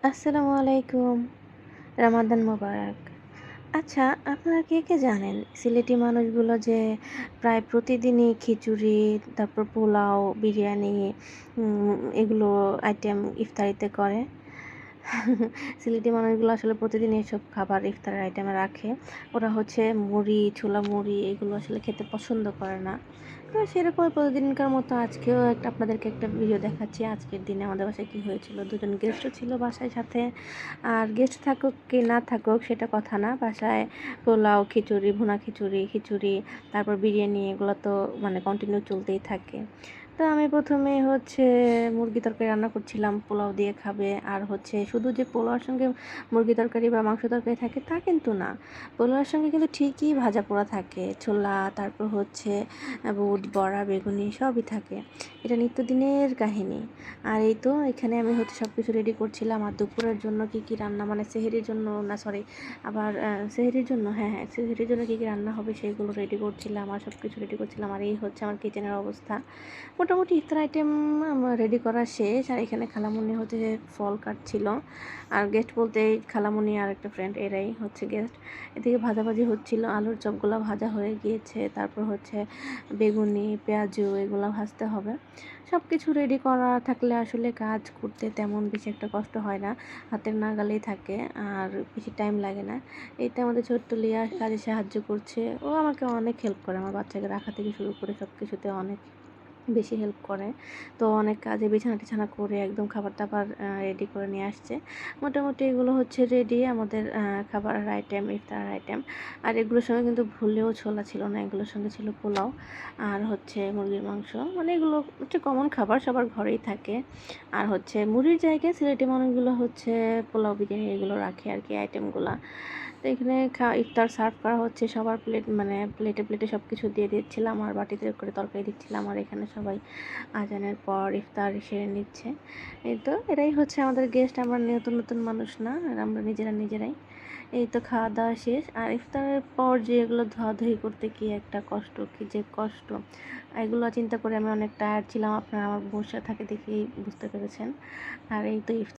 আসসালামু আলাইকুম। রামাদান মোবারক। আচ্ছা, আপনারা কে জানেন সিলেটি মানুষগুলো যে প্রায় প্রতিদিনই খিচুড়ি, তারপর পোলাও, বিরিয়ানি এগুলো আইটেম ইফতারিতে করে? সিলেটি মানুষগুলো আসলে প্রতিদিন এসব খাবার ইফতারের আইটেমে রাখে। ওরা হচ্ছে মুড়ি, ছোলা মুড়ি এগুলো আসলে খেতে পছন্দ করে না। তো সেরকমই প্রতিদিনকার মতো আজকেও আপনাদেরকে একটা ভিডিও দেখাচ্ছি। আজকের দিনে আমাদের বাসায় কী হয়েছিল। ২ জন গেস্টও ছিল বাসায় সাথে। আর গেস্ট থাকুক কি না থাকুক সেটা কথা না। বাসায় পোলাও, খিচুড়ি, ভুনা খিচুড়ি, তারপর বিরিয়ানি এগুলো তো মানে কন্টিনিউ চলতেই থাকে। তো আমি ১ম এ হচ্ছে মুরগি তরকারি রান্না করছিলাম, পোলাও দিয়ে খাবে। আর হচ্ছে শুধু যে পোলাওর সঙ্গে মুরগি তরকারি বা মাংস তরকারি থাকে তা কিন্তু না। পোলাওর সঙ্গে কিন্তু ঠিকই ভাজা পোড়া থাকে। ছোলা, তারপর হচ্ছে বুট, বড়া, বেগুনি সবই থাকে। এটা নিত্যদিনের কাহিনী। আর এই তো এখানে আমি হচ্ছে সব কিছু রেডি করছিলাম। আর দুপুরের জন্য কী রান্না মানে সেহরির জন্য না সরি আবার সেহরির জন্য হ্যাঁ, সেহরির জন্য কী রান্না হবে সেগুলো রেডি করছিলাম। আর সব কিছু রেডি করছিলাম। আর এই হচ্ছে আমার কিচেনের অবস্থা। মোটামুটি ইফতার আইটেম আমার রেডি করা শেষ। আর এখানে খালামণি হচ্ছে ফল কাটছিল। আর গেস্ট বলতে খালামণি আর একটা ফ্রেন্ড এরাই হচ্ছে গেস্ট। এদিকে ভাজাভাজি হচ্ছিল, আলুর চপগুলো ভাজা হয়ে গিয়েছে। তারপর হচ্ছে বেগুনি, পেঁয়াজু এগুলো ভাজতে হবে। সব কিছু রেডি করা থাকলে আসলে কাজ করতে তেমন বেশি একটা কষ্ট হয় না। হাতের নাগালেই থাকে আর বেশি টাইম লাগে না। এইটা আমাদের ছোট্ট লিয়া কাজে সাহায্য করছে। ও আমাকে অনেক হেল্প করে। আমার বাচ্চাকে রাখা থেকে শুরু করে সব কিছুতে অনেক বেশি হেল্প করে। তো অনেক কাজে বিছানা-টিছানা করে একদম খাবার-দাবার রেডি করে নিয়ে আসছে। মোটামুটি এগুলো হচ্ছে রেডি আমাদের খাবারের আইটেম, ইফতারের আইটেম। আর এগুলোর সঙ্গে কিন্তু ভুলেও ছোলা ছিল না। এগুলোর সঙ্গে ছিল পোলাও আর হচ্ছে মুরগির মাংস। মানে এগুলো হচ্ছে কমন খাবার, সবার ঘরেই থাকে। আর হচ্ছে মুড়ির জায়গায় সিলেটি মানুষগুলো হচ্ছে পোলাও, বিরিয়ানি এগুলো রাখে আরকি আইটেমগুলা। তো এখানে ইফতার সার্ভ করা হচ্ছে সবার মানে প্লেটে সব কিছু দিয়ে দিচ্ছিলাম আর বাটিতে করে তরকারি দিচ্ছিলাম। আর এখানে সবাই আজানের পর ইফতার সেরে নিচ্ছে। এই তো এরাই হচ্ছে আমাদের গেস্ট। আমরা নতুন মানুষ না, আর আমরা নিজেরাই। এই তো খাওয়া দাওয়া শেষ। আর ইফতারের পর যে এগুলো ধোয়াধুয়ি করতে কি একটা কষ্ট, কি যে কষ্ট, এগুলো চিন্তা করে আমি অনেক টায়ার্ড ছিলাম। আপনারা আমার বসে থাকে দেখেই বুঝতে পেরেছেন। আর এই তো